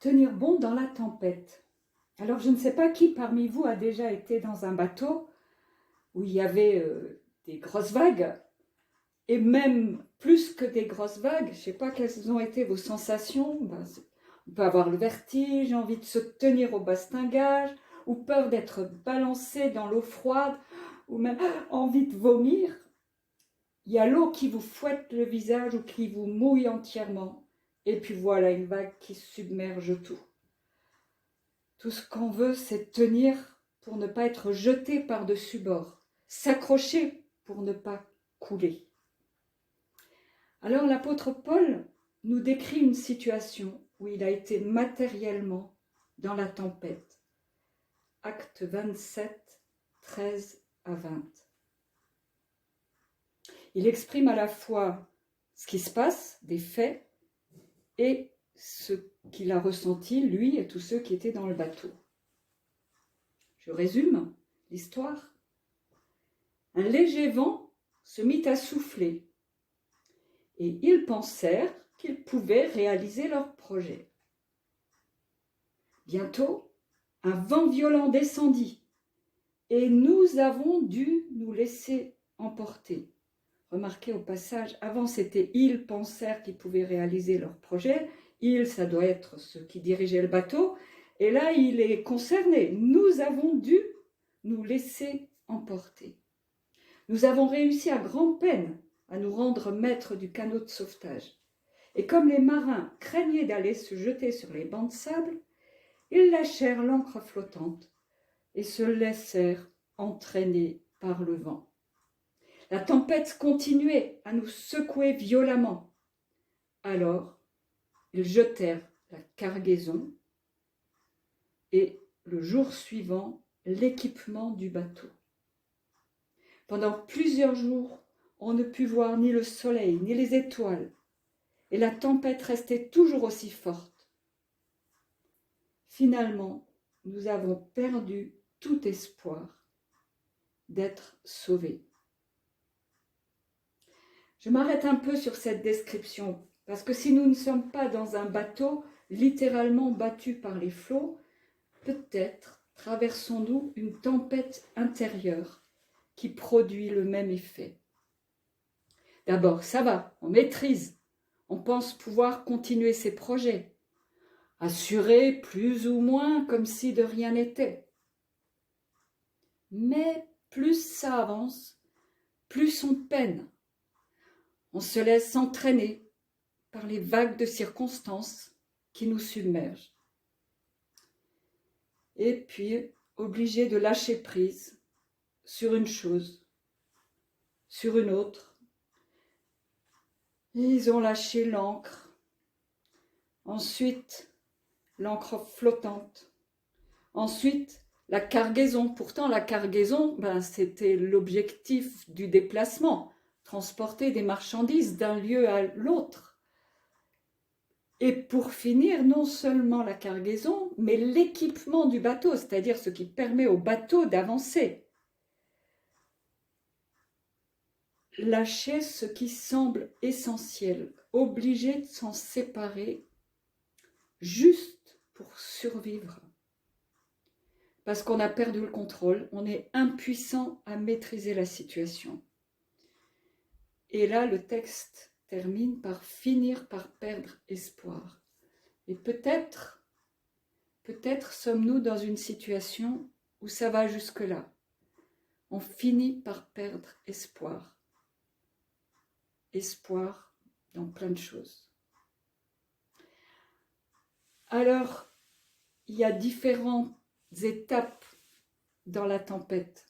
Tenir bon dans la tempête. Alors, je ne sais pas qui parmi vous a déjà été dans un bateau où il y avait des grosses vagues, et même plus que des grosses vagues. Je ne sais pas quelles ont été vos sensations. On peut avoir le vertige, envie de se tenir au bastingage, ou peur d'être balancé dans l'eau froide, ou même envie de vomir. Il y a l'eau qui vous fouette le visage ou qui vous mouille entièrement. Et puis voilà une vague qui submerge tout. Tout ce qu'on veut, c'est tenir pour ne pas être jeté par-dessus bord, s'accrocher pour ne pas couler. Alors l'apôtre Paul nous décrit une situation où il a été matériellement dans la tempête. Actes 27, 13 à 20. Il exprime à la fois ce qui se passe, des faits, et ce qu'il a ressenti, lui et tous ceux qui étaient dans le bateau. Je résume l'histoire. Un léger vent se mit à souffler et ils pensèrent qu'ils pouvaient réaliser leur projet. Bientôt, un vent violent descendit et nous avons dû nous laisser emporter. Remarquez au passage, avant c'était « ils pensèrent qu'ils pouvaient réaliser leur projet ». Ils, ça doit être ceux qui dirigeaient le bateau. Et là, il est concerné. Nous avons dû nous laisser emporter. Nous avons réussi à grand-peine à nous rendre maîtres du canot de sauvetage. Et comme les marins craignaient d'aller se jeter sur les bancs de sable, ils lâchèrent l'ancre flottante et se laissèrent entraîner par le vent. La tempête continuait à nous secouer violemment. Alors, ils jetèrent la cargaison et, le jour suivant, l'équipement du bateau. Pendant plusieurs jours, on ne put voir ni le soleil, ni les étoiles, et la tempête restait toujours aussi forte. Finalement, nous avons perdu tout espoir d'être sauvés. Je m'arrête un peu sur cette description, parce que si nous ne sommes pas dans un bateau littéralement battu par les flots, peut-être traversons-nous une tempête intérieure qui produit le même effet. D'abord, ça va, on maîtrise, on pense pouvoir continuer ses projets, assurer plus ou moins comme si de rien n'était. Mais plus ça avance, plus on peine. On se laisse entraîner par les vagues de circonstances qui nous submergent. Et puis, obligé de lâcher prise sur une chose, sur une autre. Ils ont lâché l'ancre. Ensuite, l'ancre flottante. Ensuite, la cargaison. Pourtant, la cargaison, c'était l'objectif du déplacement. Transporter des marchandises d'un lieu à l'autre. Et pour finir, non seulement la cargaison, mais l'équipement du bateau, c'est-à-dire ce qui permet au bateau d'avancer. Lâcher ce qui semble essentiel, obligé de s'en séparer, juste pour survivre. Parce qu'on a perdu le contrôle, on est impuissant à maîtriser la situation. Et là, le texte termine par finir par perdre espoir. Et peut-être sommes-nous dans une situation où ça va jusque-là. On finit par perdre espoir. Espoir dans plein de choses. Alors, il y a différentes étapes dans la tempête.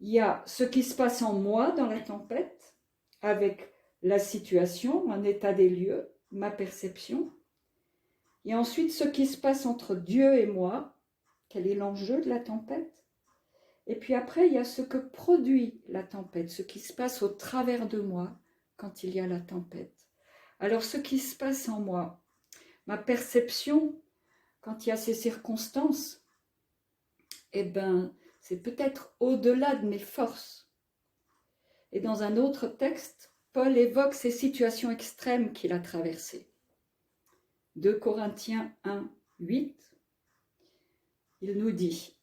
Il y a ce qui se passe en moi dans la tempête, avec la situation, un état des lieux, ma perception. Il y a ensuite ce qui se passe entre Dieu et moi, quel est l'enjeu de la tempête. Et puis après, il y a ce que produit la tempête, ce qui se passe au travers de moi quand il y a la tempête. Alors ce qui se passe en moi, ma perception, quand il y a ces circonstances, c'est peut-être au-delà de mes forces. Et dans un autre texte, Paul évoque ces situations extrêmes qu'il a traversées. 2 Corinthiens 1, 8, il nous dit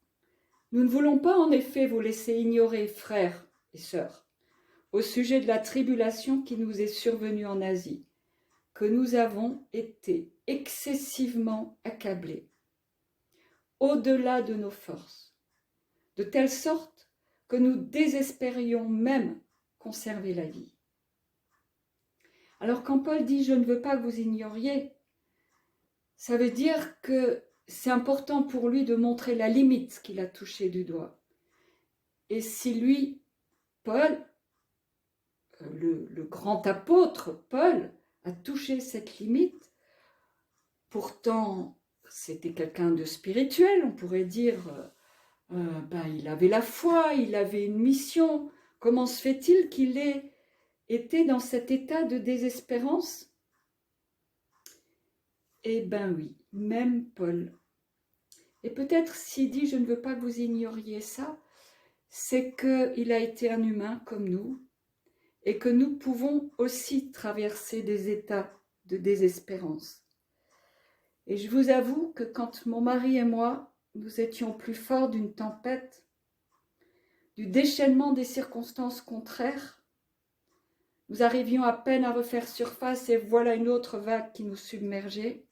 « Nous ne voulons pas en effet vous laisser ignorer, frères et sœurs, au sujet de la tribulation qui nous est survenue en Asie, que nous avons été excessivement accablés, au-delà de nos forces, de telle sorte que nous désespérions même conserver la vie. » Alors quand Paul dit « je ne veux pas que vous ignoriez », ça veut dire que c'est important pour lui de montrer la limite qu'il a touchée du doigt. Et si lui, Paul, le grand apôtre Paul, a touché cette limite, pourtant c'était quelqu'un de spirituel, on pourrait dire, il avait la foi, il avait une mission. Comment se fait-il qu'il ait été dans cet état de désespérance? Eh bien oui, même Paul. Et peut-être s'il dit « je ne veux pas que vous ignoriez ça », c'est qu'il a été un humain comme nous et que nous pouvons aussi traverser des états de désespérance. Et je vous avoue que quand mon mari et moi, nous étions plus forts d'une tempête, du déchaînement des circonstances contraires, nous arrivions à peine à refaire surface et voilà une autre vague qui nous submergeait,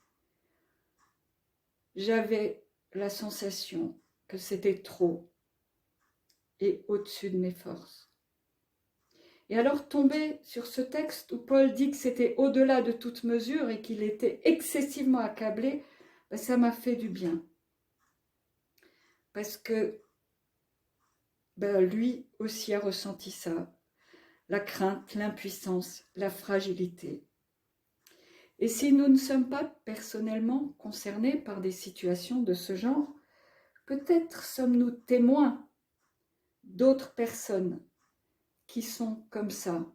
j'avais la sensation que c'était trop et au-dessus de mes forces. Et alors tomber sur ce texte où Paul dit que c'était au-delà de toute mesure et qu'il était excessivement accablé, ça m'a fait du bien. Parce que lui aussi a ressenti ça, la crainte, l'impuissance, la fragilité. Et si nous ne sommes pas personnellement concernés par des situations de ce genre, peut-être sommes-nous témoins d'autres personnes qui sont comme ça,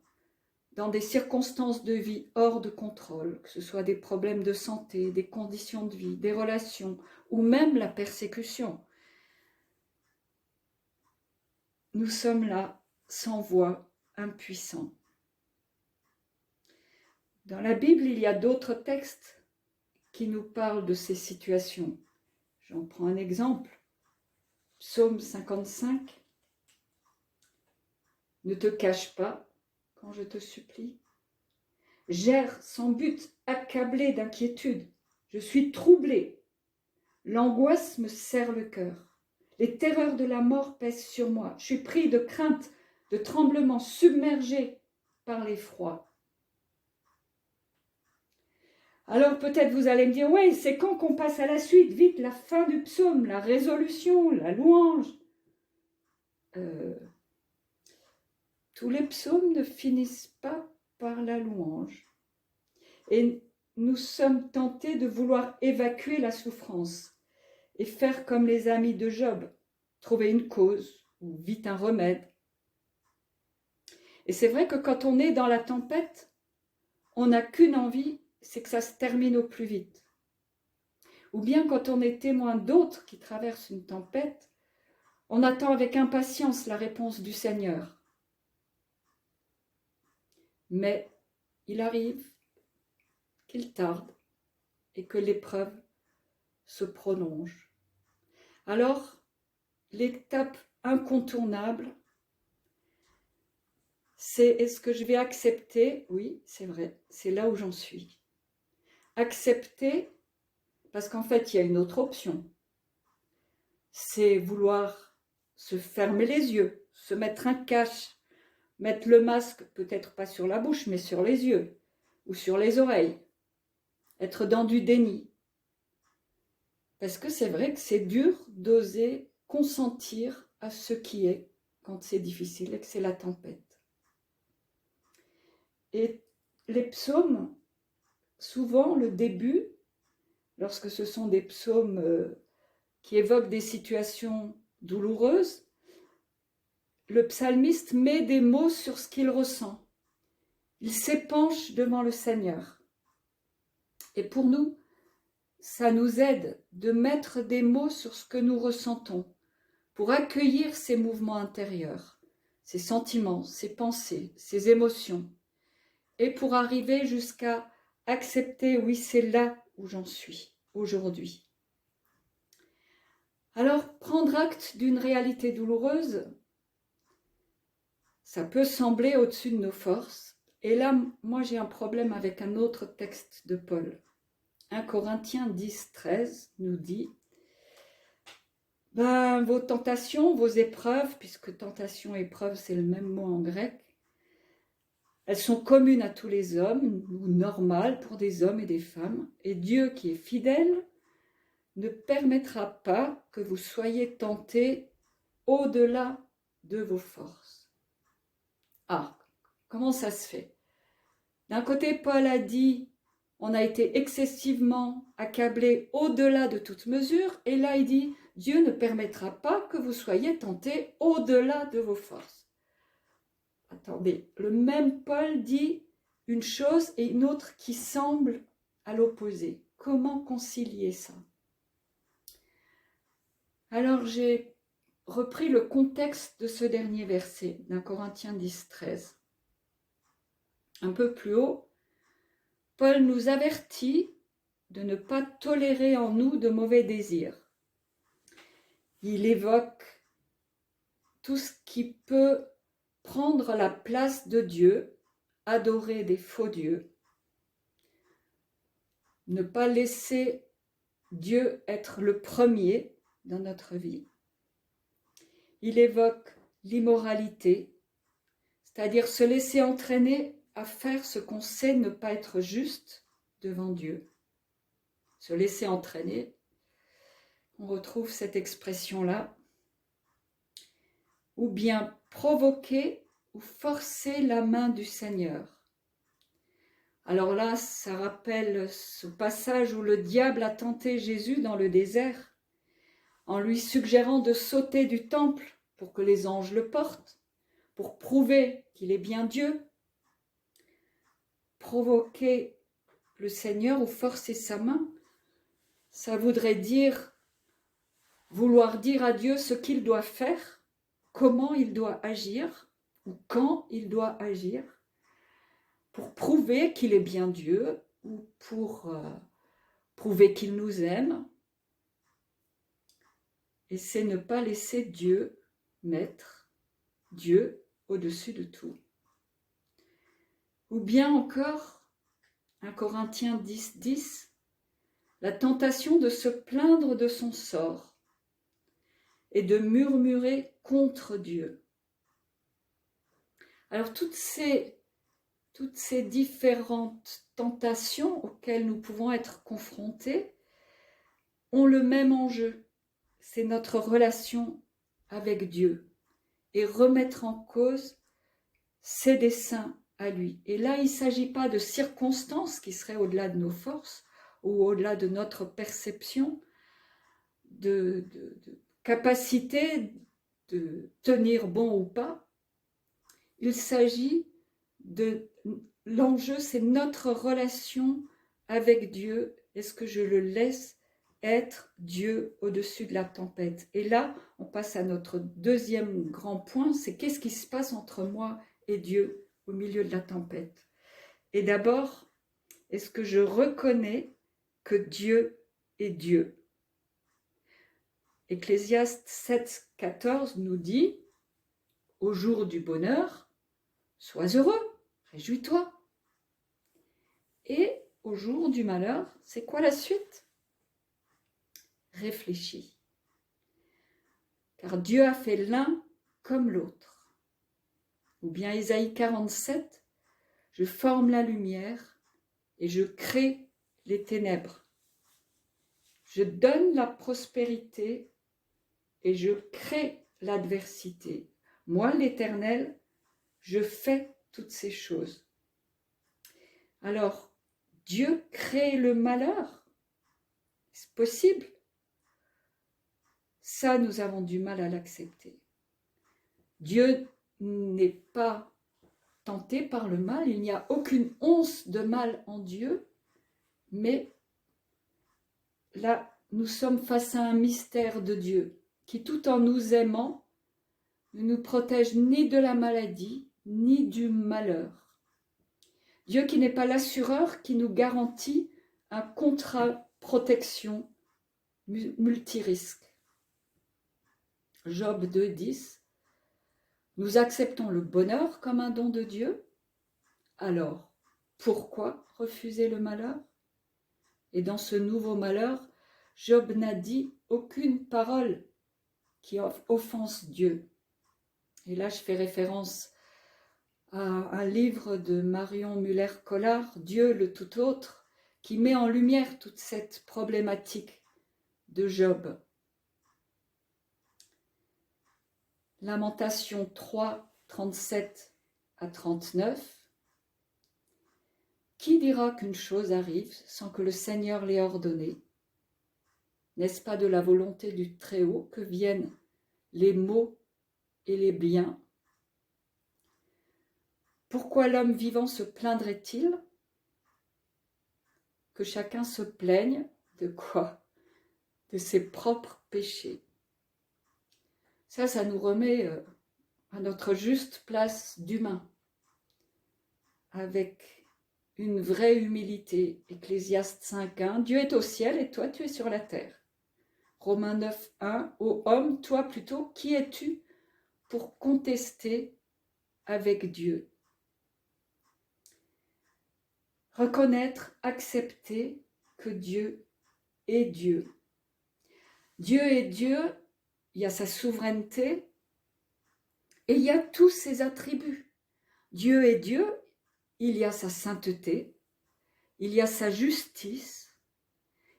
dans des circonstances de vie hors de contrôle, que ce soit des problèmes de santé, des conditions de vie, des relations, ou même la persécution. Nous sommes là, sans voix, impuissants. Dans la Bible, il y a d'autres textes qui nous parlent de ces situations. J'en prends un exemple. Psaume 55. « Ne te cache pas quand je te supplie. J'erre sans but, accablé d'inquiétude. Je suis troublé. L'angoisse me serre le cœur. Les terreurs de la mort pèsent sur moi. Je suis pris de crainte, de tremblement, submergé par l'effroi. » Alors peut-être vous allez me dire, oui, c'est quand qu'on passe à la suite, vite, la fin du psaume, la résolution, la louange. Tous les psaumes ne finissent pas par la louange. Et nous sommes tentés de vouloir évacuer la souffrance et faire comme les amis de Job, trouver une cause ou vite un remède. Et c'est vrai que quand on est dans la tempête, on n'a qu'une envie, c'est que ça se termine au plus vite. Ou bien quand on est témoin d'autres qui traversent une tempête, on attend avec impatience la réponse du Seigneur. Mais il arrive qu'il tarde et que l'épreuve se prolonge. Alors, l'étape incontournable, c'est est-ce que je vais accepter? Oui, c'est vrai, c'est là où j'en suis. Accepter, parce qu'en fait, il y a une autre option. C'est vouloir se fermer les yeux, se mettre un cache, mettre le masque, peut-être pas sur la bouche, mais sur les yeux ou sur les oreilles. Être dans du déni. Parce que c'est vrai que c'est dur d'oser consentir à ce qui est quand c'est difficile et que c'est la tempête. Et les psaumes, souvent le début, lorsque ce sont des psaumes qui évoquent des situations douloureuses, le psalmiste met des mots sur ce qu'il ressent. Il s'épanche devant le Seigneur. Et pour nous, ça nous aide de mettre des mots sur ce que nous ressentons, pour accueillir ces mouvements intérieurs, ces sentiments, ces pensées, ces émotions, et pour arriver jusqu'à accepter, oui, c'est là où j'en suis. aujourd'hui. Alors, prendre acte d'une réalité douloureuse, ça peut sembler au-dessus de nos forces. Et là, moi, j'ai un problème avec un autre texte de Paul. 1 Corinthiens 10, 13 nous dit vos tentations, vos épreuves, puisque tentation et épreuve, c'est le même mot en grec, elles sont communes à tous les hommes, ou normales pour des hommes et des femmes. Et Dieu, qui est fidèle, ne permettra pas que vous soyez tentés au-delà de vos forces. Ah, comment ça se fait? D'un côté, Paul a dit, on a été excessivement accablé au-delà de toute mesure, et là il dit, Dieu ne permettra pas que vous soyez tentés au-delà de vos forces. Attendez, le même Paul dit une chose et une autre qui semblent à l'opposé. Comment concilier ça? Alors j'ai repris le contexte de ce dernier verset, d'un Corinthiens 10, 13. Un peu plus haut, Paul nous avertit de ne pas tolérer en nous de mauvais désirs. Il évoque tout ce qui peut prendre la place de Dieu, adorer des faux dieux, ne pas laisser Dieu être le premier dans notre vie. Il évoque l'immoralité, c'est-à-dire se laisser entraîner à faire ce qu'on sait ne pas être juste devant Dieu. Se laisser entraîner, on retrouve cette expression-là. Ou bien provoquer ou forcer la main du Seigneur. Alors là, ça rappelle ce passage où le diable a tenté Jésus dans le désert, en lui suggérant de sauter du temple pour que les anges le portent, pour prouver qu'il est bien Dieu. Provoquer le Seigneur ou forcer sa main, ça voudrait dire vouloir dire à Dieu ce qu'il doit faire, comment il doit agir ou quand il doit agir pour prouver qu'il est bien Dieu ou pour prouver qu'il nous aime. Et c'est ne pas laisser Dieu mettre Dieu au-dessus de tout. Ou bien encore, 1 Corinthiens 10, 10, la tentation de se plaindre de son sort et de murmurer contre Dieu. Alors toutes ces différentes tentations auxquelles nous pouvons être confrontés ont le même enjeu, c'est notre relation avec Dieu et remettre en cause ses desseins à lui. Et là, il ne s'agit pas de circonstances qui seraient au-delà de nos forces ou au-delà de notre perception, de capacité de tenir bon ou pas. Il s'agit de l'enjeu, c'est notre relation avec Dieu. Est-ce que je le laisse être Dieu au-dessus de la tempête? Et là, on passe à notre deuxième grand point, c'est qu'est-ce qui se passe entre moi et Dieu au milieu de la tempête? Et d'abord, est-ce que je reconnais que Dieu est Dieu? Ecclésiaste 7, 14 nous dit, au jour du bonheur, sois heureux, réjouis-toi. Et au jour du malheur, c'est quoi la suite? Réfléchis. Car Dieu a fait l'un comme l'autre. Ou bien Ésaïe 47, je forme la lumière et je crée les ténèbres. Je donne la prospérité et je crée l'adversité. Moi, l'Éternel, je fais toutes ces choses. Alors, Dieu crée le malheur? C'est possible? Ça, nous avons du mal à l'accepter. Dieu n'est pas tenté par le mal, il n'y a aucune once de mal en Dieu, mais là, nous sommes face à un mystère de Dieu qui, tout en nous aimant, ne nous protège ni de la maladie, ni du malheur. Dieu qui n'est pas l'assureur qui nous garantit un contrat protection multirisque. Job 2,10. Nous acceptons le bonheur comme un don de Dieu. Alors, pourquoi refuser le malheur? Et dans ce nouveau malheur, Job n'a dit aucune parole qui offense Dieu. Et là, je fais référence à un livre de Marion Muller-Collard, Dieu le tout autre, qui met en lumière toute cette problématique de Job. Lamentation 3, 37 à 39. Qui dira qu'une chose arrive sans que le Seigneur l'ait ordonnée? N'est-ce pas de la volonté du Très-Haut que viennent les maux et les biens? Pourquoi l'homme vivant se plaindrait-il? Que chacun se plaigne de quoi? De ses propres péchés. Ça nous remet à notre juste place d'humain, avec une vraie humilité. Ecclésiaste 5.1, Dieu est au ciel et toi tu es sur la terre. Romains 9.1, ô homme, toi plutôt, qui es-tu pour contester avec Dieu? Reconnaître, accepter que Dieu est Dieu. Dieu est Dieu, il y a sa souveraineté et il y a tous ses attributs. Dieu est Dieu, il y a sa sainteté, il y a sa justice,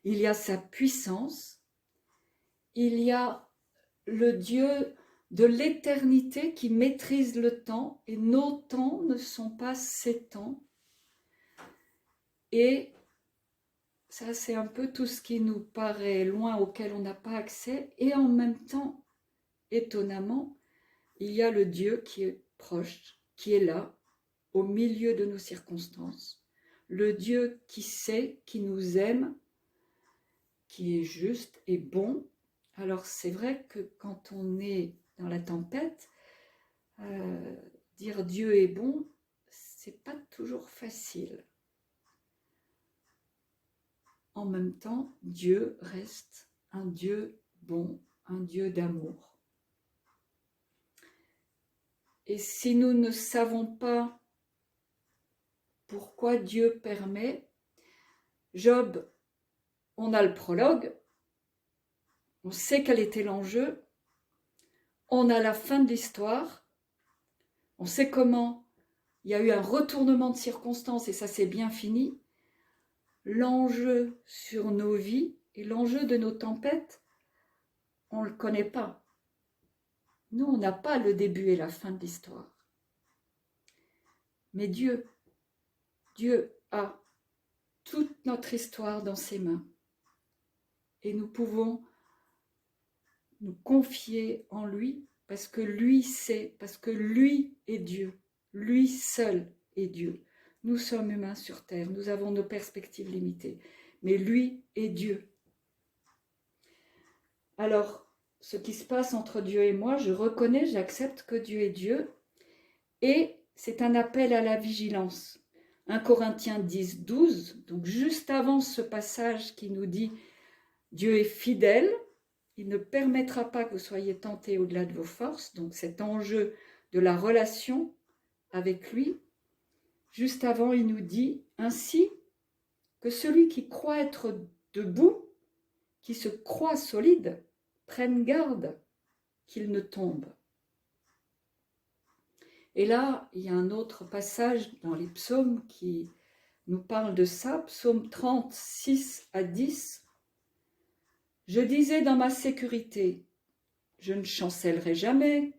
il y a sa puissance, il y a le Dieu de l'éternité qui maîtrise le temps et nos temps ne sont pas ses temps. Et ça, c'est un peu tout ce qui nous paraît loin, auquel on n'a pas accès. Et en même temps, étonnamment, il y a le Dieu qui est proche, qui est là, au milieu de nos circonstances. Le Dieu qui sait, qui nous aime, qui est juste et bon. Alors c'est vrai que quand on est dans la tempête, dire Dieu est bon, c'est pas toujours facile. En même temps, Dieu reste un Dieu bon, un Dieu d'amour. Et si nous ne savons pas pourquoi Dieu permet, Job, on a le prologue, on sait quel était l'enjeu, on a la fin de l'histoire, on sait comment il y a eu un retournement de circonstances et ça s'est bien fini. L'enjeu sur nos vies et l'enjeu de nos tempêtes, on ne le connaît pas. Nous, on n'a pas le début et la fin de l'histoire. Mais Dieu a toute notre histoire dans ses mains. Et nous pouvons nous confier en lui parce que lui sait, parce que lui est Dieu. Lui seul est Dieu. Nous sommes humains sur terre, nous avons nos perspectives limitées, mais lui est Dieu. Alors, ce qui se passe entre Dieu et moi, je reconnais, j'accepte que Dieu est Dieu, et c'est un appel à la vigilance. 1 Corinthiens 10, 12, donc juste avant ce passage qui nous dit « Dieu est fidèle, il ne permettra pas que vous soyez tentés au-delà de vos forces », donc cet enjeu de la relation avec lui. Juste avant, il nous dit « Ainsi que celui qui croit être debout, qui se croit solide, prenne garde qu'il ne tombe. » Et là, il y a un autre passage dans les psaumes qui nous parle de ça, psaume 30, 6 à 10. « Je disais dans ma sécurité, je ne chancellerai jamais.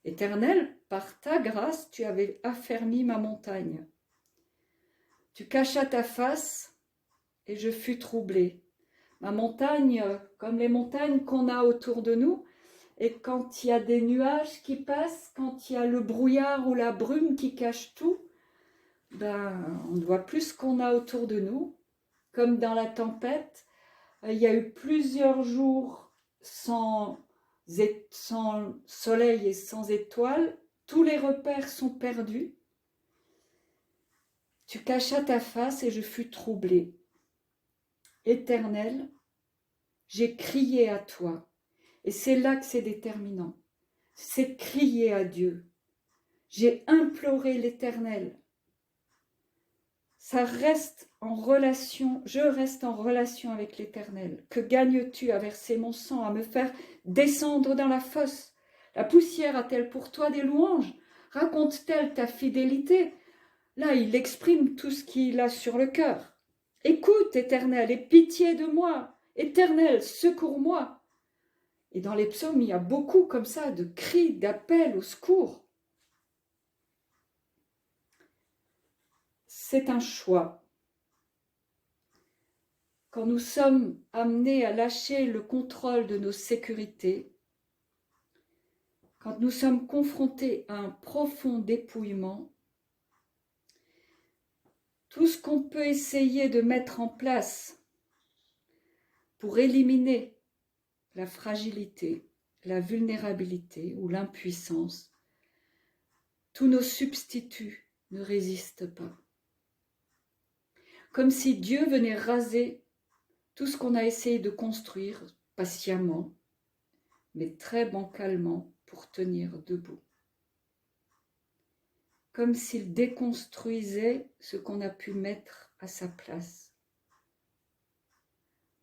Éternel, par ta grâce, tu avais affermi ma montagne. Tu cachas ta face et je fus troublé. » Ma montagne, comme les montagnes qu'on a autour de nous, et quand il y a des nuages qui passent, quand il y a le brouillard ou la brume qui cache tout, on ne voit plus ce qu'on a autour de nous. Comme dans la tempête, il y a eu plusieurs jours sans soleil et sans étoiles. Tous les repères sont perdus. Tu cachas ta face et je fus troublé. Éternel, j'ai crié à toi. Et c'est là que c'est déterminant. C'est crier à Dieu. J'ai imploré l'Éternel. Ça reste en relation, je reste en relation avec l'Éternel. Que gagnes-tu à verser mon sang, à me faire descendre dans la fosse? La poussière a-t-elle pour toi des louanges? Raconte-t-elle ta fidélité? Là, il exprime tout ce qu'il a sur le cœur. Écoute, Éternel, aie pitié de moi. Éternel, secours-moi. Et dans les psaumes, il y a beaucoup comme ça de cris, d'appels au secours. C'est un choix. Quand nous sommes amenés à lâcher le contrôle de nos sécurités, quand nous sommes confrontés à un profond dépouillement, tout ce qu'on peut essayer de mettre en place pour éliminer la fragilité, la vulnérabilité ou l'impuissance, tous nos substituts ne résistent pas. Comme si Dieu venait raser tout ce qu'on a essayé de construire patiemment, mais très bancalement pour tenir debout. Comme s'il déconstruisait ce qu'on a pu mettre à sa place,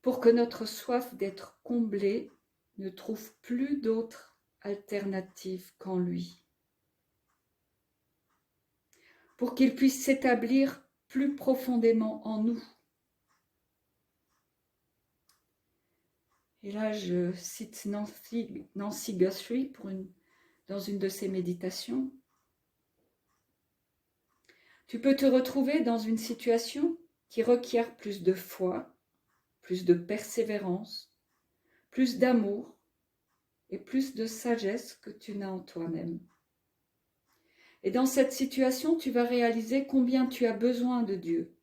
pour que notre soif d'être comblé ne trouve plus d'autre alternative qu'en lui, pour qu'il puisse s'établir plus profondément en nous. Et là, je cite Nancy Guthrie dans une de ses méditations. Tu peux te retrouver dans une situation qui requiert plus de foi, plus de persévérance, plus d'amour et plus de sagesse que tu n'as en toi-même. Et dans cette situation, tu vas réaliser combien tu as besoin de Dieu,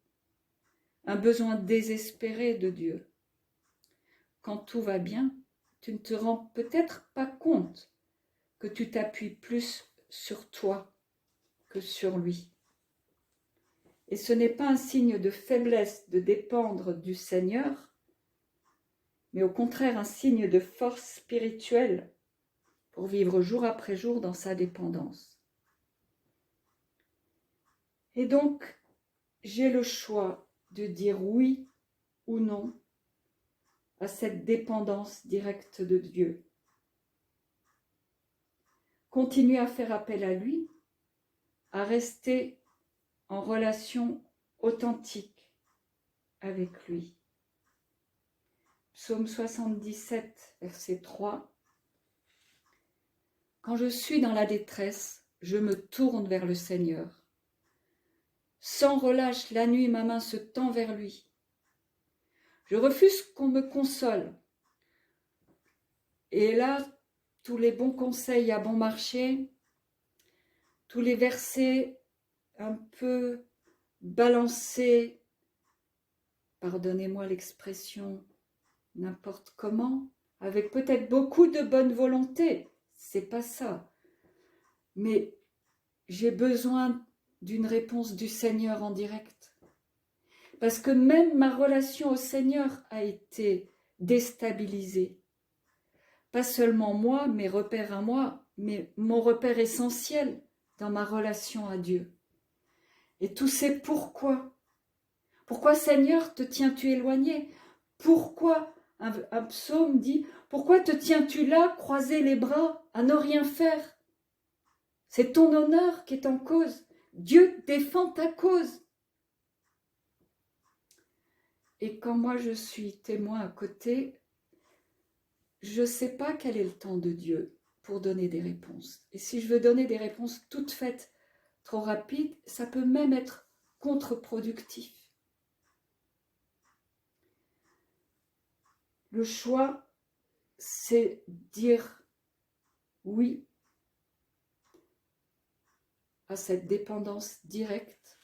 un besoin désespéré de Dieu. Quand tout va bien, tu ne te rends peut-être pas compte que tu t'appuies plus sur toi que sur lui. Et ce n'est pas un signe de faiblesse de dépendre du Seigneur, mais au contraire un signe de force spirituelle pour vivre jour après jour dans sa dépendance. Et donc, j'ai le choix de dire oui ou non à cette dépendance directe de Dieu. Continuer à faire appel à lui, à rester en relation authentique avec lui. Psaume 77, verset 3. Quand je suis dans la détresse, je me tourne vers le Seigneur. Sans relâche, la nuit, ma main se tend vers lui. Je refuse qu'on me console. Et là, tous les bons conseils à bon marché, tous les versets un peu balancés, pardonnez-moi l'expression, n'importe comment, avec peut-être beaucoup de bonne volonté, c'est pas ça. Mais j'ai besoin d'une réponse du Seigneur en direct. Parce que même ma relation au Seigneur a été déstabilisée. Pas seulement moi, mes repères à moi, mais mon repère essentiel dans ma relation à Dieu. Et tout c'est pourquoi. Pourquoi, Seigneur, te tiens-tu éloigné? Pourquoi, un psaume dit, pourquoi te tiens-tu là, croisé les bras, à ne rien faire? C'est ton honneur qui est en cause. Dieu défend ta cause. Et quand moi je suis témoin à côté, je ne sais pas quel est le temps de Dieu pour donner des réponses. Et si je veux donner des réponses toutes faites, trop rapides, ça peut même être contre-productif. Le choix, c'est dire oui à cette dépendance directe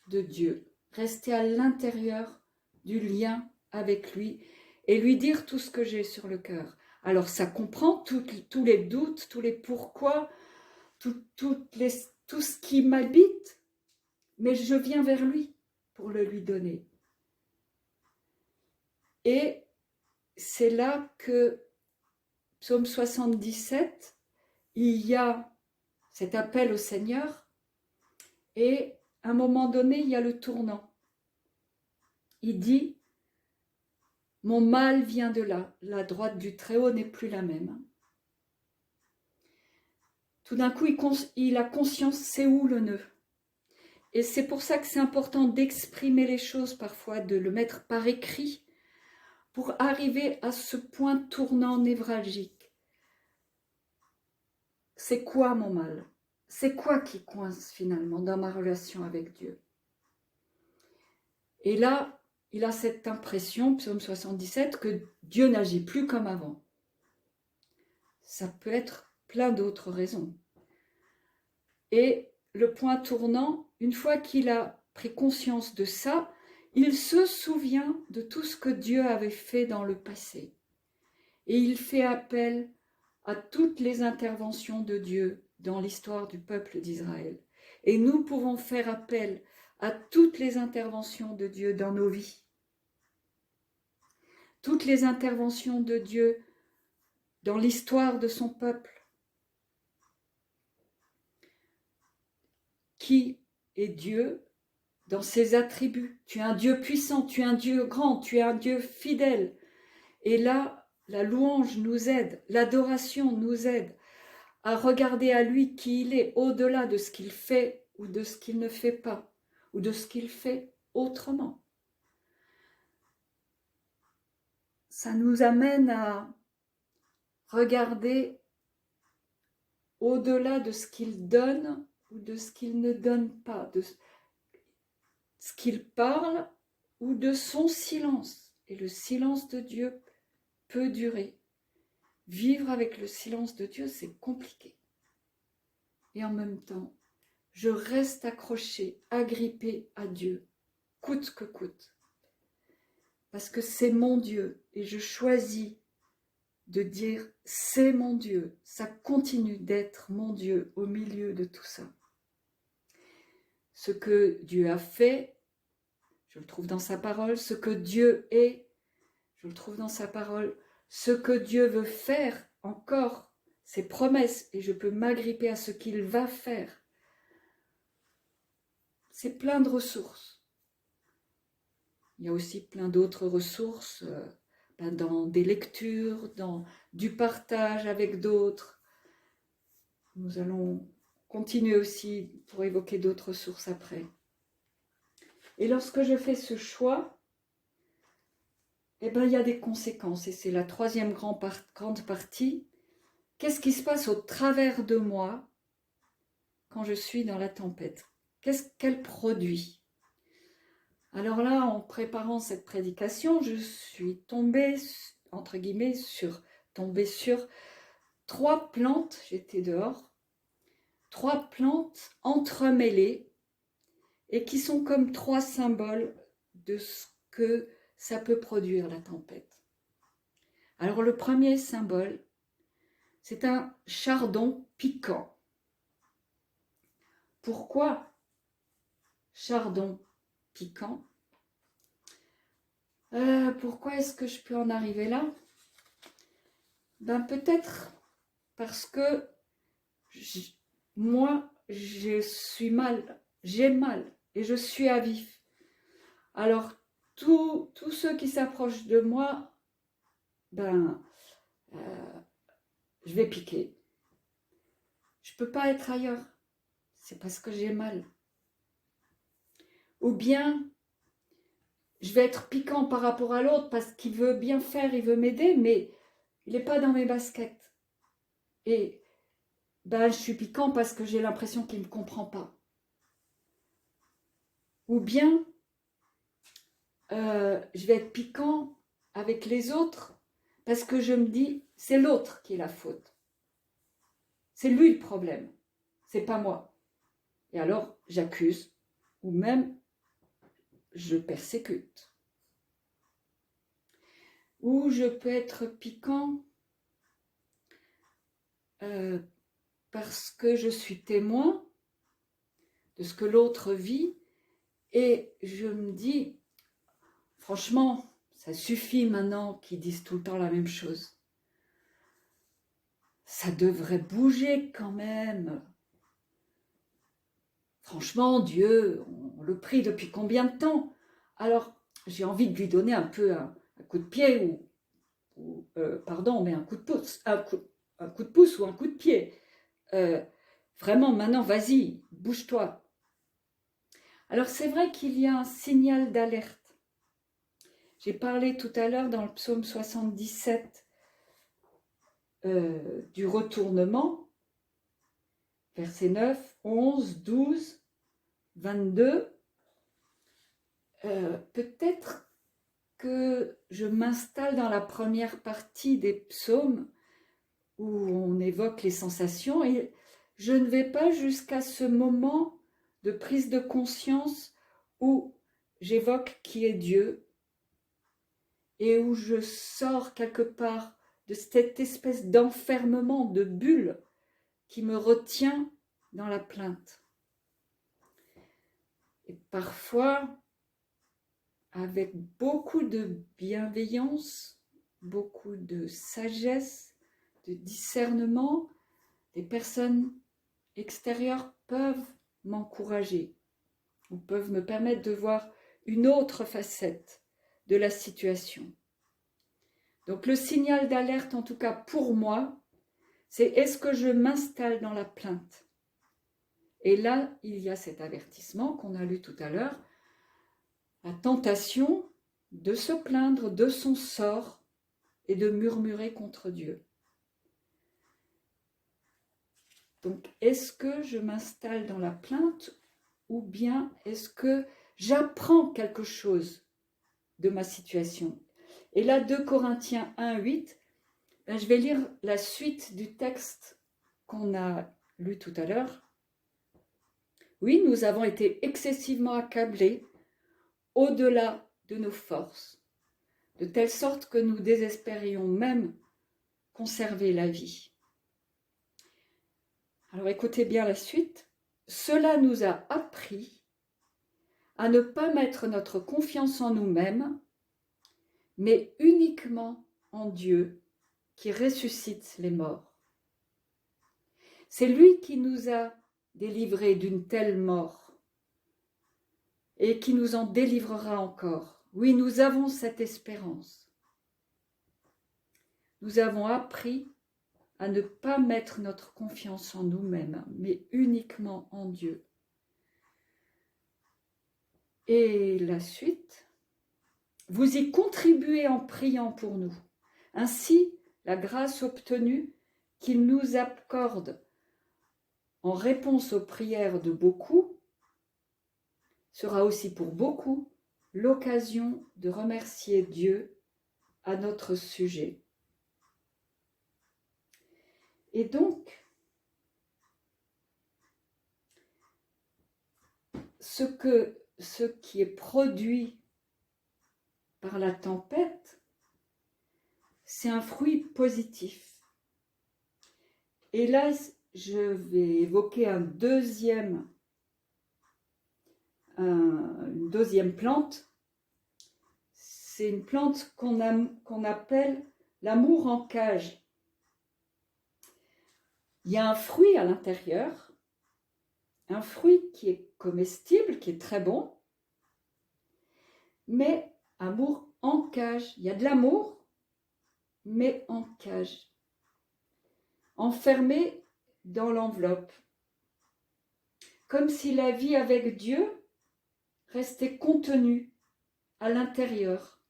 de Dieu. Rester à l'intérieur du lien avec lui et lui dire tout ce que j'ai sur le cœur. Alors ça comprend tous les doutes, tous les pourquoi, tout ce qui m'habite, mais je viens vers lui pour le lui donner. Et c'est là que, psaume 77, il y a cet appel au Seigneur, et à un moment donné, il y a le tournant. Il dit, mon mal vient de là, la droite du Très-Haut n'est plus la même. Tout d'un coup, il a conscience, c'est où le nœud? Et c'est pour ça que c'est important d'exprimer les choses parfois, de le mettre par écrit, pour arriver à ce point tournant névralgique. C'est quoi mon mal? C'est quoi qui coince finalement dans ma relation avec Dieu? Et là, il a cette impression, psaume 77, que Dieu n'agit plus comme avant. Ça peut être plein d'autres raisons. Et le point tournant, une fois qu'il a pris conscience de ça, il se souvient de tout ce que Dieu avait fait dans le passé. Et il fait appel à toutes les interventions de Dieu dans l'histoire du peuple d'Israël. Et nous pouvons faire appel à toutes les interventions de Dieu dans nos vies. Toutes les interventions de Dieu dans l'histoire de son peuple. Qui est Dieu dans ses attributs? Tu es un Dieu puissant, tu es un Dieu grand, tu es un Dieu fidèle. Et là, la louange nous aide, l'adoration nous aide à regarder à lui qui il est, au-delà de ce qu'il fait ou de ce qu'il ne fait pas, ou de ce qu'il fait autrement. Ça nous amène à regarder au-delà de ce qu'il donne ou de ce qu'il ne donne pas, de ce qu'il parle ou de son silence. Et le silence de Dieu peut durer. Vivre avec le silence de Dieu, c'est compliqué. Et en même temps, je reste accrochée, agrippée à Dieu, coûte que coûte. Parce que c'est mon Dieu et je choisis de dire c'est mon Dieu. Ça continue d'être mon Dieu au milieu de tout ça. Ce que Dieu a fait, je le trouve dans sa parole. Ce que Dieu est, je le trouve dans sa parole. Ce que Dieu veut faire encore, ses promesses, et je peux m'agripper à ce qu'il va faire. C'est plein de ressources. Il y a aussi plein d'autres ressources dans des lectures, dans du partage avec d'autres. Nous allons continuer aussi pour évoquer d'autres sources après. Et lorsque je fais ce choix, eh ben, il y a des conséquences. Et c'est la troisième grande partie. Qu'est-ce qui se passe au travers de moi quand je suis dans la tempête? Qu'est-ce qu'elle produit? Alors là, en préparant cette prédication, je suis tombée, entre guillemets, sur 3 plantes, j'étais dehors, 3 plantes entremêlées et qui sont comme 3 symboles de ce que ça peut produire la tempête. Alors le premier symbole, c'est un chardon piquant. Pourquoi chardon piquant? Pourquoi est-ce que je peux en arriver là? Ben peut-être parce que moi, je suis mal, j'ai mal et je suis à vif. Alors, tous ceux qui s'approchent de moi, ben, je vais piquer. Je ne peux pas être ailleurs. C'est parce que j'ai mal. Ou bien, je vais être piquant par rapport à l'autre parce qu'il veut bien faire, il veut m'aider, mais il n'est pas dans mes baskets. Et ben, je suis piquant parce que j'ai l'impression qu'il ne me comprend pas. Ou bien, je vais être piquant avec les autres parce que je me dis, c'est l'autre qui est la faute. C'est lui le problème, c'est pas moi. Et alors, j'accuse ou même je persécute. Ou je peux être piquant parce que je suis témoin de ce que l'autre vit et je me dis, franchement, ça suffit maintenant qu'ils disent tout le temps la même chose. Ça devrait bouger quand même. Franchement, Dieu, on le prie depuis combien de temps? Alors, j'ai envie de lui donner un peu un coup de pied pardon, mais un coup de pouce, un coup de pouce ou un coup de pied. Vraiment, maintenant, vas-y, bouge-toi. Alors, c'est vrai qu'il y a un signal d'alerte. J'ai parlé tout à l'heure dans le psaume 77 du retournement, versets 9, 11, 12, 22. Peut-être que je m'installe dans la première partie des psaumes où on évoque les sensations et je ne vais pas jusqu'à ce moment de prise de conscience où j'évoque qui est Dieu et où je sors quelque part de cette espèce d'enfermement, de bulle qui me retient dans la plainte. Et parfois, avec beaucoup de bienveillance, beaucoup de sagesse, de discernement, des personnes extérieures peuvent m'encourager ou peuvent me permettre de voir une autre facette de la situation. Donc le signal d'alerte, en tout cas pour moi, c'est est-ce que je m'installe dans la plainte? Et là, il y a cet avertissement qu'on a lu tout à l'heure, la tentation de se plaindre de son sort et de murmurer contre Dieu. Donc, est-ce que je m'installe dans la plainte ou bien est-ce que j'apprends quelque chose de ma situation? Et là, 2 Corinthiens 1, 8, je vais lire la suite du texte qu'on a lu tout à l'heure. Oui, nous avons été excessivement accablés au-delà de nos forces, de telle sorte que nous désespérions même conserver la vie. Alors écoutez bien la suite. Cela nous a appris à ne pas mettre notre confiance en nous-mêmes, mais uniquement en Dieu qui ressuscite les morts. C'est lui qui nous a délivrés d'une telle mort et qui nous en délivrera encore. Oui, nous avons cette espérance. Nous avons appris à ne pas mettre notre confiance en nous-mêmes, mais uniquement en Dieu. Et la suite, vous y contribuez en priant pour nous. Ainsi, la grâce obtenue qu'il nous accorde en réponse aux prières de beaucoup sera aussi pour beaucoup l'occasion de remercier Dieu à notre sujet. Et donc, ce qui est produit par la tempête, c'est un fruit positif. Et là, je vais évoquer une deuxième plante. C'est une plante qu'on appelle l'amour en cage. Il y a un fruit à l'intérieur, un fruit qui est comestible, qui est très bon, mais amour en cage. Il y a de l'amour, mais en cage, enfermé dans l'enveloppe. Comme si la vie avec Dieu restait contenue à l'intérieur,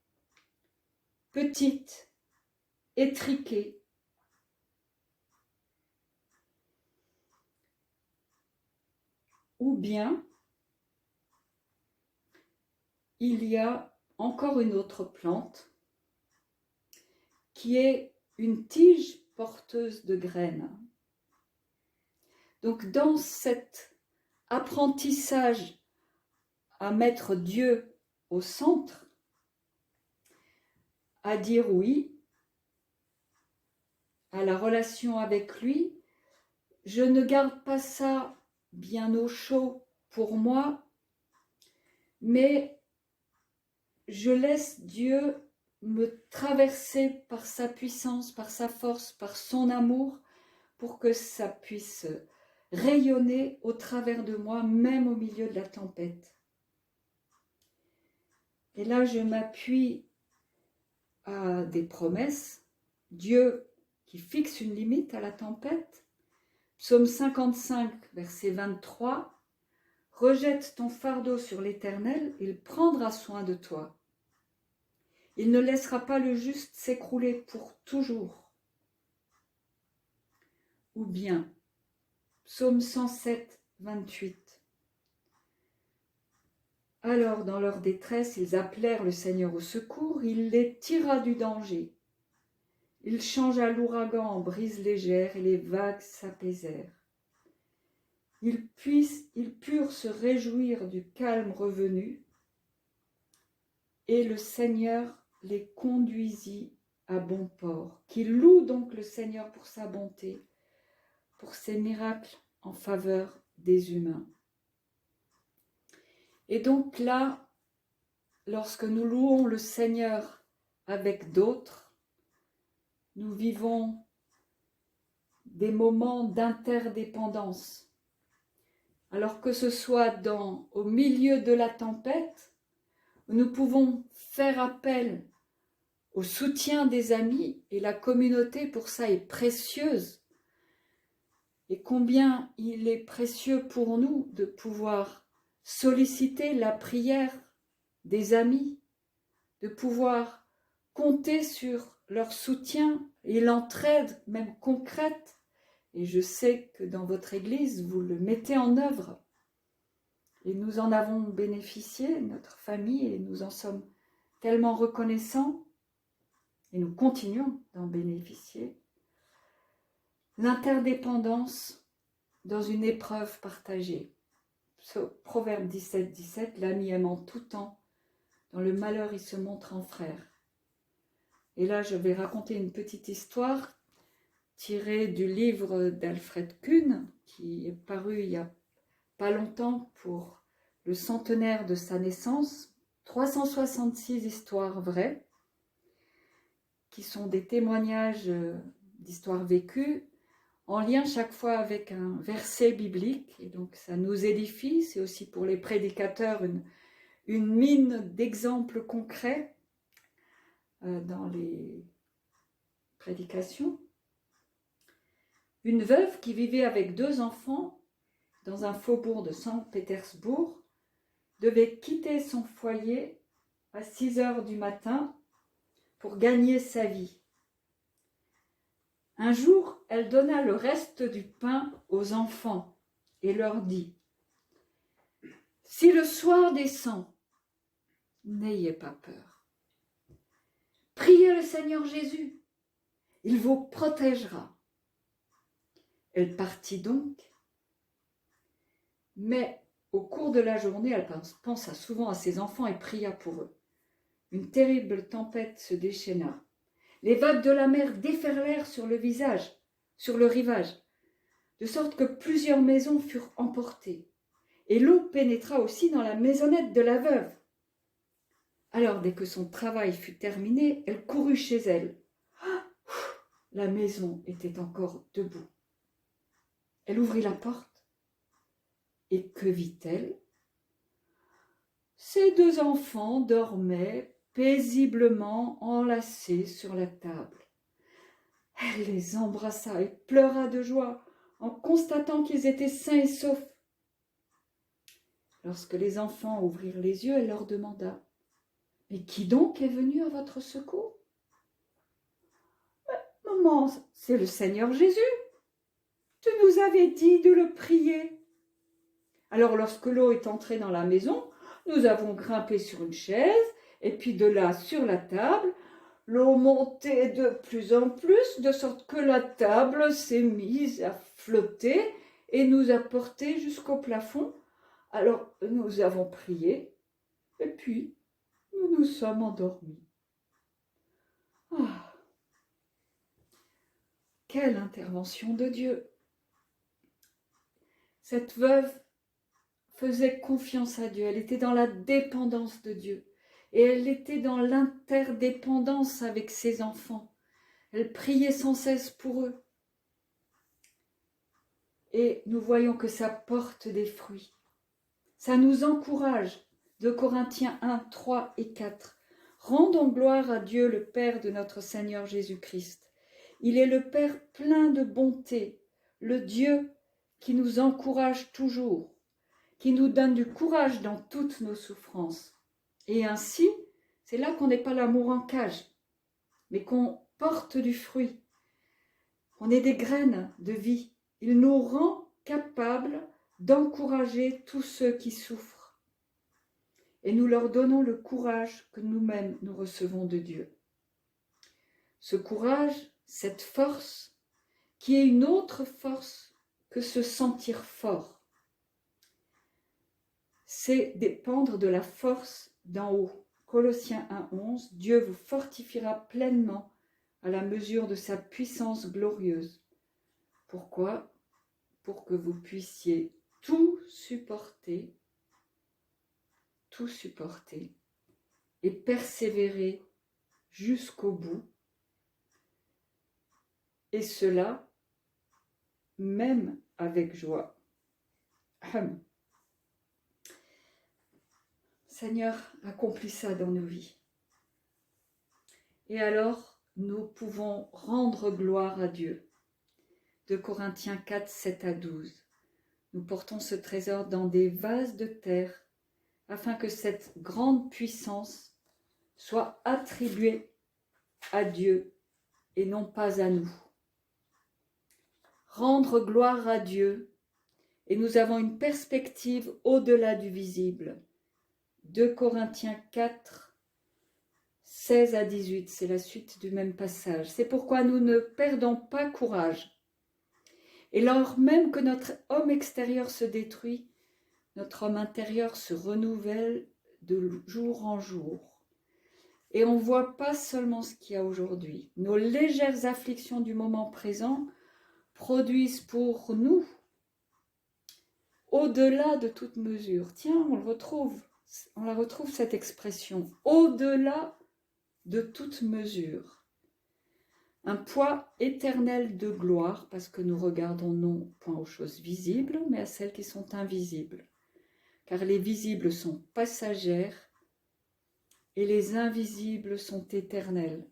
petite, étriquée. Ou bien, il y a encore une autre plante qui est une tige porteuse de graines. Donc, dans cet apprentissage à mettre Dieu au centre, à dire oui à la relation avec lui, je ne garde pas ça bien au chaud pour moi, mais je laisse Dieu me traverser par sa puissance, par sa force, par son amour, pour que ça puisse rayonner au travers de moi, même au milieu de la tempête. Et là, je m'appuie à des promesses. Dieu qui fixe une limite à la tempête. Psaume 55, verset 23. Rejette ton fardeau sur l'Éternel, il prendra soin de toi. Il ne laissera pas le juste s'écrouler pour toujours. Ou bien, Psaume 107, 28. Alors, dans leur détresse, ils appelèrent le Seigneur au secours, il les tira du danger. Il changea l'ouragan en brise légère et les vagues s'apaisèrent. Ils purent se réjouir du calme revenu et le Seigneur les conduisit à bon port. Qu'ils louent donc le Seigneur pour sa bonté, pour ses miracles en faveur des humains. Et donc là, lorsque nous louons le Seigneur avec d'autres, nous vivons des moments d'interdépendance. Alors que ce soit au milieu de la tempête, nous pouvons faire appel au soutien des amis, et la communauté pour ça est précieuse. Et combien il est précieux pour nous de pouvoir solliciter la prière des amis, de pouvoir compter sur leur soutien et l'entraide même concrète. Et je sais que dans votre Église, vous le mettez en œuvre. Et nous en avons bénéficié, notre famille, et nous en sommes tellement reconnaissants. Et nous continuons d'en bénéficier. L'interdépendance dans une épreuve partagée. Proverbe 17, 17, l'ami aime en tout temps, dans le malheur il se montre en frère. Et là je vais raconter une petite histoire tirée du livre d'Alfred Kuhn, qui est paru il n'y a pas longtemps pour le centenaire de sa naissance, 366 histoires vraies, qui sont des témoignages d'histoires vécues, en lien chaque fois avec un verset biblique, et donc ça nous édifie. C'est aussi pour les prédicateurs une mine d'exemples concrets dans les prédications. Une veuve qui vivait avec 2 enfants dans un faubourg de Saint-Pétersbourg devait quitter son foyer à 6 heures du matin pour gagner sa vie. Un jour, elle donna le reste du pain aux enfants et leur dit : « Si le soir descend, n'ayez pas peur. Priez le Seigneur Jésus, il vous protégera. » Elle partit donc, mais au cours de la journée, elle pensa souvent à ses enfants et pria pour eux. Une terrible tempête se déchaîna. Les vagues de la mer déferlèrent sur le rivage, de sorte que plusieurs maisons furent emportées, et l'eau pénétra aussi dans la maisonnette de la veuve. Alors, dès que son travail fut terminé, elle courut chez elle. La maison était encore debout. Elle ouvrit la porte, et que vit-elle ? Ses 2 enfants dormaient paisiblement enlacés sur la table. Elle les embrassa et pleura de joie en constatant qu'ils étaient sains et saufs. Lorsque les enfants ouvrirent les yeux, elle leur demanda : « Mais qui donc est venu à votre secours ? » ?»« Maman, c'est le Seigneur Jésus. Tu nous avais dit de le prier. » Alors lorsque l'eau est entrée dans la maison, nous avons grimpé sur une chaise, et puis de là sur la table. L'eau montait de plus en plus, de sorte que la table s'est mise à flotter et nous a portés jusqu'au plafond. Alors nous avons prié, et puis nous nous sommes endormis. Ah, quelle intervention de Dieu! Cette veuve faisait confiance à Dieu, elle était dans la dépendance de Dieu. Et elle était dans l'interdépendance avec ses enfants. Elle priait sans cesse pour eux. Et nous voyons que ça porte des fruits. Ça nous encourage. 2 Corinthiens 1, 3 et 4. Rendons gloire à Dieu, le Père de notre Seigneur Jésus-Christ. Il est le Père plein de bonté, le Dieu qui nous encourage toujours, qui nous donne du courage dans toutes nos souffrances. Et ainsi, c'est là qu'on n'est pas l'amour en cage, mais qu'on porte du fruit. On est des graines de vie. Il nous rend capables d'encourager tous ceux qui souffrent. Et nous leur donnons le courage que nous-mêmes nous recevons de Dieu. Ce courage, cette force, qui est une autre force que se sentir fort, c'est dépendre de la force d'en haut. Colossiens 1,11, Dieu vous fortifiera pleinement à la mesure de sa puissance glorieuse. Pourquoi? Pour que vous puissiez tout supporter et persévérer jusqu'au bout. Et cela, même avec joie. Seigneur, accomplis ça dans nos vies. Et alors, nous pouvons rendre gloire à Dieu. 2 Corinthiens 4, 7 à 12. Nous portons ce trésor dans des vases de terre, afin que cette grande puissance soit attribuée à Dieu et non pas à nous. Rendre gloire à Dieu, et nous avons une perspective au-delà du visible. 2 Corinthiens 4, 16 à 18, c'est la suite du même passage. C'est pourquoi nous ne perdons pas courage. Et lors même que notre homme extérieur se détruit, notre homme intérieur se renouvelle de jour en jour. Et on ne voit pas seulement ce qu'il y a aujourd'hui. Nos légères afflictions du moment présent produisent pour nous, au-delà de toute mesure. Tiens, on la retrouve cette expression, au-delà de toute mesure. Un poids éternel de gloire, parce que nous regardons non point aux choses visibles, mais à celles qui sont invisibles. Car les visibles sont passagères et les invisibles sont éternels.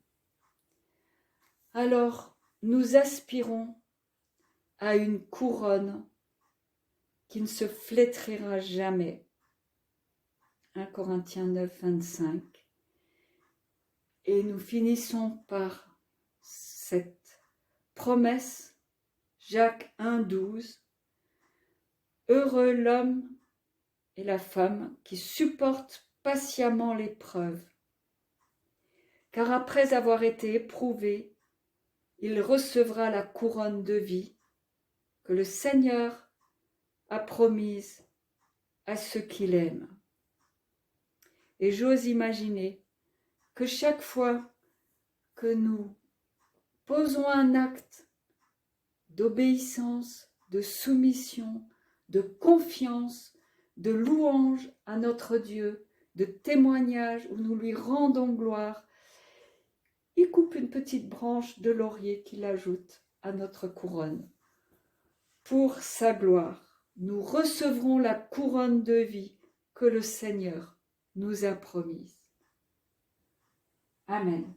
Alors, nous aspirons à une couronne qui ne se flétrira jamais. 1 Corinthiens 9, 25. Et nous finissons par cette promesse, Jacques 1, 12. Heureux l'homme et la femme qui supportent patiemment l'épreuve, car après avoir été éprouvé, il recevra la couronne de vie que le Seigneur a promise à ceux qu'il aime. Et j'ose imaginer que chaque fois que nous posons un acte d'obéissance, de soumission, de confiance, de louange à notre Dieu, de témoignage où nous lui rendons gloire, il coupe une petite branche de laurier qu'il ajoute à notre couronne. Pour sa gloire, nous recevrons la couronne de vie que le Seigneur nous a promise. Amen.